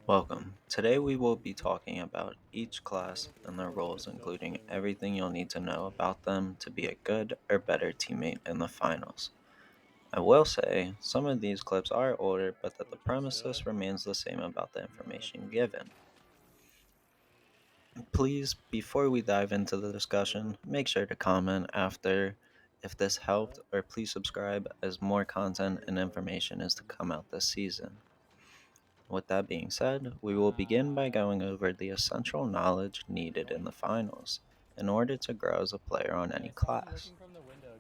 Welcome. Today we will be talking about each class and their roles, including everything you'll need to know about them to be a good or better teammate in the finals. I will say some of these clips are older, but that the premises remains the same about the information given. Please, before we dive into the discussion, make sure to comment after if this helped, or please subscribe as more content and information is to come out this season. With that being said, we will begin by going over the essential knowledge needed in the finals in order to grow as a player on any class.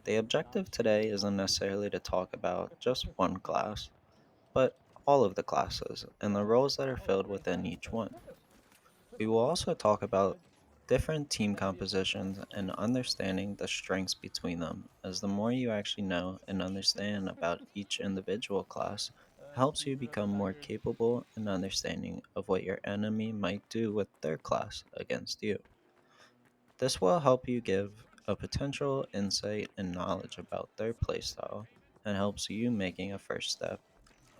The objective today isn't necessarily to talk about just one class, but all of the classes and the roles that are filled within each one. We will also talk about different team compositions and understanding the strengths between them, as the more you actually know and understand about each individual class helps you become more capable and understanding of what your enemy might do with their class against you. This will help you give a potential insight and knowledge about their playstyle and helps you making a first step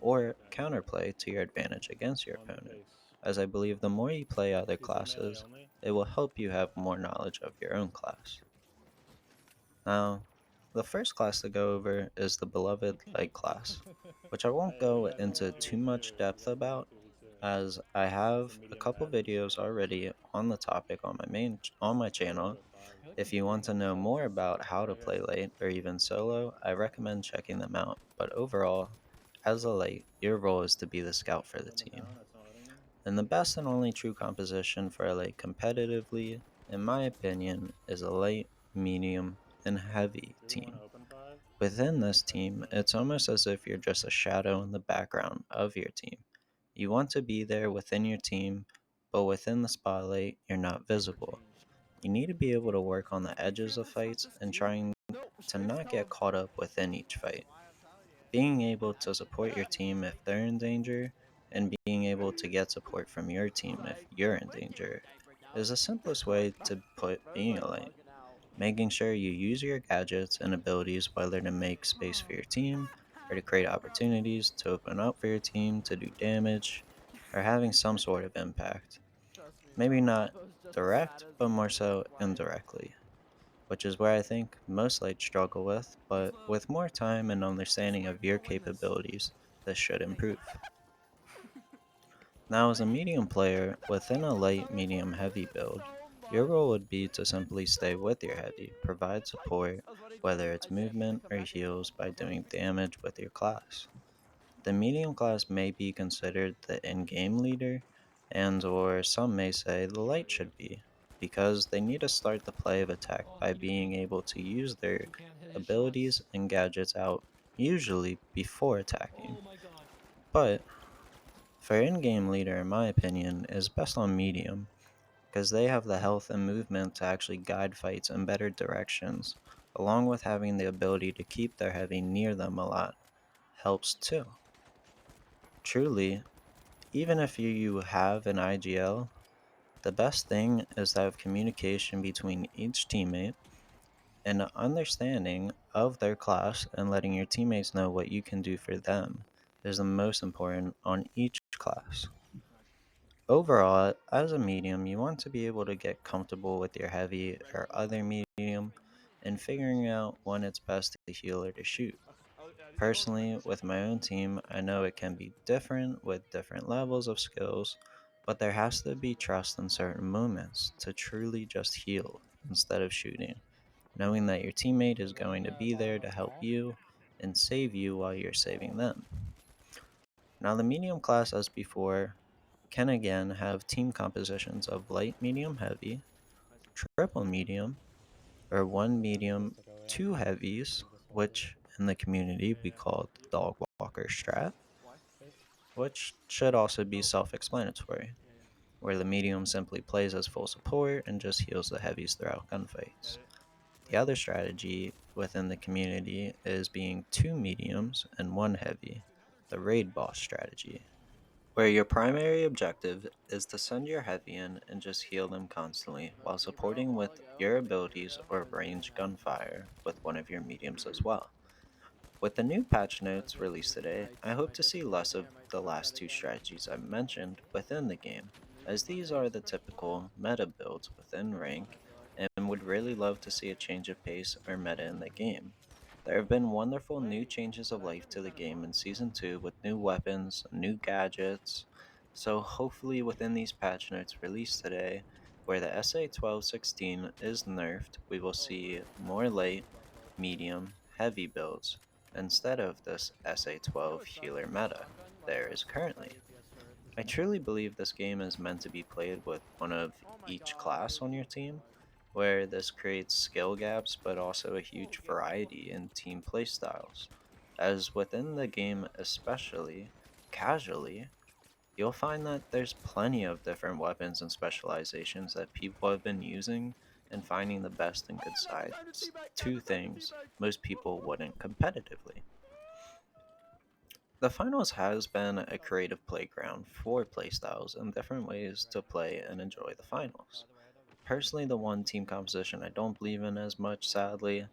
or counterplay to your advantage against your opponent, as I believe the more you play other classes, it will help you have more knowledge of your own class. Now, the first class to go over is the beloved light class, which I won't go into too much depth about, as I have a couple videos already on the topic on my channel. If you want to know more about how to play late or even solo, I recommend checking them out. But overall, as a late, your role is to be the scout for the team. And the best and only true composition for a late competitively, in my opinion, is a light, medium, and heavy team. Within this team, it's almost as if you're just a shadow in the background of your team. You want to be there within your team, but within the spotlight, you're not visible. You need to be able to work on the edges of fights and trying to not get caught up within each fight. Being able to support your team if they're in danger, and being able to get support from your team if you're in danger, is the simplest way to put being a lane. Making sure you use your gadgets and abilities, whether to make space for your team, or to create opportunities to open up for your team to do damage, or having some sort of impact. Maybe not direct, but more so indirectly, which is where I think most lights struggle with, but with more time and understanding of your capabilities, this should improve. Now, as a medium player within a light, medium, heavy build, your role would be to simply stay with your heavy, provide support, whether it's movement or heals, by doing damage with your class. The medium class may be considered the in-game leader, and or some may say the light should be, because they need to start the play of attack by being able to use their abilities and gadgets out, usually before attacking. But for in-game leader, in my opinion, is best on medium, because they have the health and movement to actually guide fights in better directions, along with having the ability to keep their heavy near them a lot helps too. Truly, even if you have an IGL, the best thing is to have communication between each teammate and an understanding of their class, and letting your teammates know what you can do for them is the most important on each class. Overall, as a medium, you want to be able to get comfortable with your heavy or other medium and figuring out when it's best to heal or to shoot. Personally, with my own team, I know it can be different with different levels of skills, but there has to be trust in certain moments to truly just heal instead of shooting, knowing that your teammate is going to be there to help you and save you while you're saving them. Now, the medium class, as before, can again have team compositions of light, medium, heavy, triple medium, or one medium, two heavies, which in the community we call the dog walker strat, which should also be self explanatory, where the medium simply plays as full support and just heals the heavies throughout gunfights. The other strategy within the community is being two mediums and one heavy, the raid boss strategy, where your primary objective is to send your heavy in and just heal them constantly while supporting with your abilities or range gunfire with one of your mediums as well. With the new patch notes So released yeah, today, I hope to see less of the last two strategies I mentioned within the game, as these are the typical meta builds within rank, and would really love to see a change of pace or meta in the game. There have been wonderful new changes of life to the game in Season 2 with new weapons, new gadgets, so hopefully within these patch notes released today, where the SA-1216 is nerfed, we will see more light, medium, heavy builds instead of this SA-12 healer meta there is currently. I truly believe this game is meant to be played with one of each class on your team, where this creates skill gaps but also a huge variety in team playstyles. As within the game, especially casually, you'll find that there's plenty of different weapons and specializations that people have been using and finding the best and good sides to things most people wouldn't competitively. The finals has been a creative playground for playstyles and different ways to play and enjoy the finals. Personally, the one team composition I don't believe in as much, sadly,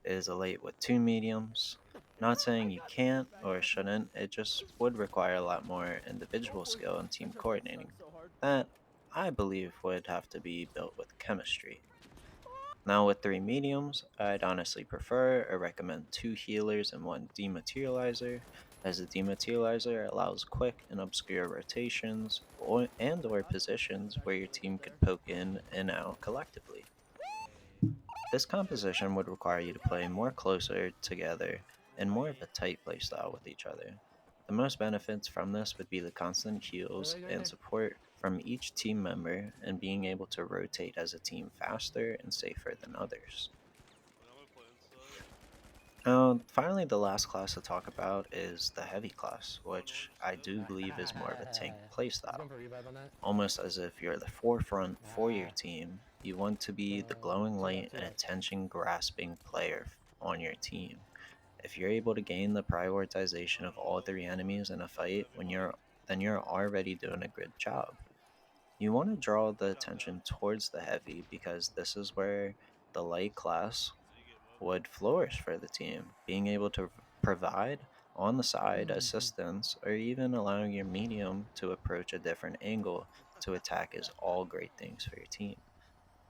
is a late with two mediums. Not saying you can't or shouldn't, it just would require a lot more individual skill and team coordinating. That, I believe, would have to be built with chemistry. Now, with three mediums, I'd honestly prefer or recommend two healers and one dematerializer, as the dematerializer allows quick and obscure rotations or positions where your team could poke in and out collectively. This composition would require you to play more closer together and more of a tight playstyle with each other. The most benefits from this would be the constant heals and support from each team member and being able to rotate as a team faster and safer than others. Finally, the last class to talk about is the heavy class, which I do believe is more of a tank He's playstyle. going for revive on that. Almost as if you're the forefront for your team, you want to be the glowing Two left, light two and left. attention grasping player on your team. If you're able to gain the prioritization of all three enemies in a fight then you're already doing a good job. You want to draw the attention towards the heavy because this is where the light class would flourish for the team, being able to provide on the side assistance or even allowing your medium to approach a different angle to attack is all great things for your team.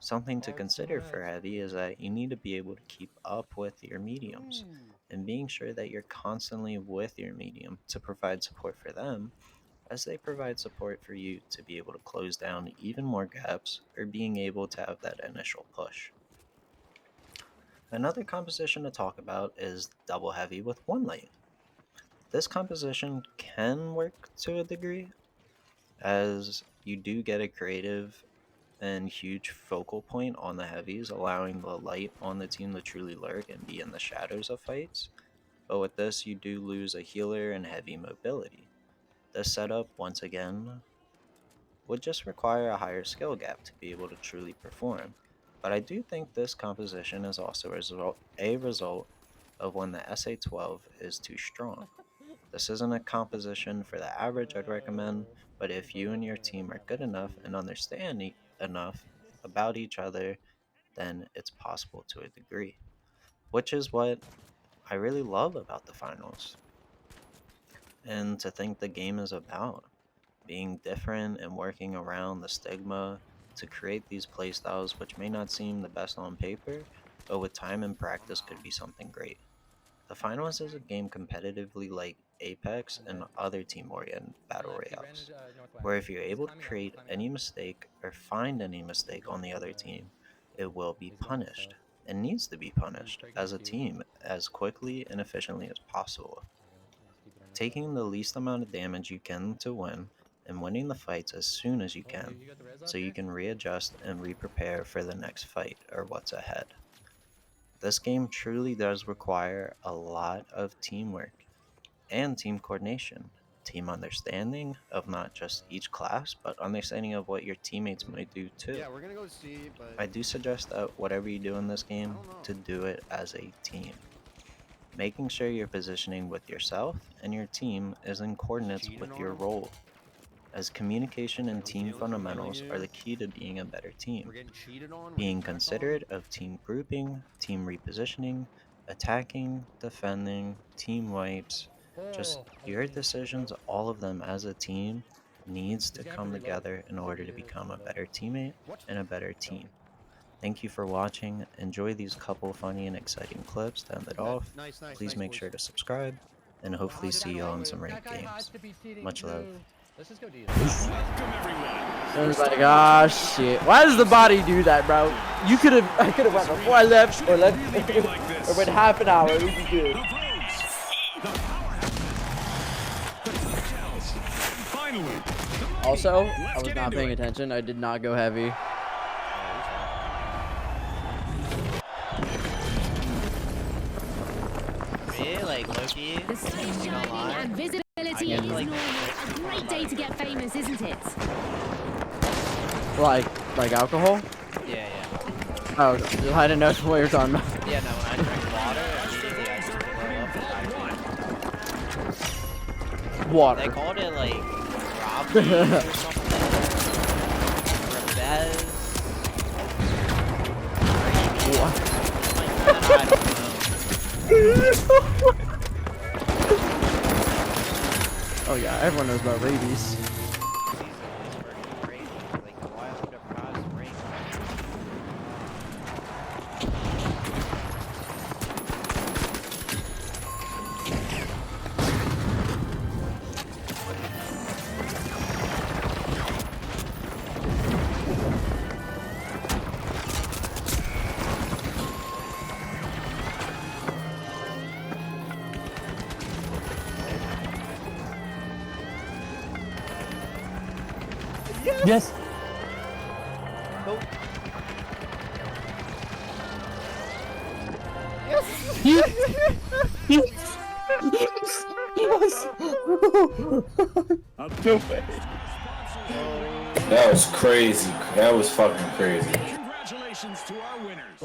Something to Oh, two more consider for minutes. heavy is that you need to be able to keep up with your mediums Ooh. and being sure that you're constantly with your medium to provide support for them as they provide support for you to be able to close down even more gaps or being able to have that initial push. Another composition to talk about is double heavy with one light. This composition can work to a degree, as you do get a creative and huge focal point on the heavies, allowing the light on the team to truly lurk and be in the shadows of fights. But with this, you do lose a healer and heavy mobility. This setup, once again, would just require a higher skill gap to be able to truly perform. But I do think this composition is also a result of when the SA-12 is too strong. This isn't a composition for the average I'd recommend, but if you and your team are good enough and understand enough about each other, then it's possible to a degree. Which is what I really love about the finals, and to think the game is about being different and working around the stigma to create these playstyles which may not seem the best on paper, but with time and practice could be something great. The finals is a game competitively like Apex I'm and dead. other team oriented battle He ran royales, into where northwest. if you're He's able to climbing up. He's create climbing up. any mistake or find any He's mistake on going the for other the. team, it will be He's going punished south. and needs to be He's punished breaking as his a cube. team as quickly and efficiently as possible. There you go. Just keep it on this side. Taking the least amount of damage you can to win, and winning the fights as soon as you Oh, can, you got the res so off you here? can readjust and re-prepare for the next fight or what's ahead. This game truly does require a lot of teamwork and team coordination, team understanding of not just each class, but understanding of what your teammates might do too. Yeah, we're gonna go see, but I do suggest that whatever you do in this I game, don't know. to do it as a team. Making sure your positioning with yourself and your team is in Just coordinates cheating with on your him. role, as communication and team I'm healing fundamentals are you. the key to being a better We're team. getting cheated on. We're getting Being cracked on. considerate of team grouping, team repositioning, attacking, defending, team wipes, just Oh, your holy decisions, bro. all of them as a team needs Does to he have to come reload? together in He said order he to did become a reload. better teammate What? and a better No. team. Thank you for watching. Enjoy these couple funny and exciting clips to end it off. Nice, nice, Please nice, make boys. sure to subscribe and hopefully see you all in some That ranked guy has games. to be cheating Much love. too. Let's just go D. Everybody, ah, shit. Why does the body do that, bro? I could have went before I left, or left, or went half an hour. We'd be good. Also, I was not paying attention. I did not go heavy. Really? Like Loki? The sunshine and visibility is like, normal. A great day to get famous, isn't it? Like alcohol? Yeah, yeah. Oh, I didn't know what you were talking about. Yeah, no, when I drink water, immediately I just blow up. Water. They called it like Robbie or something. Rebez. What? Like that, I don't know. Oh yeah, everyone knows about rabies. These are crazy. Like, why would a prize ring? Yes. That was crazy. That was fucking crazy. Congratulations to our winners.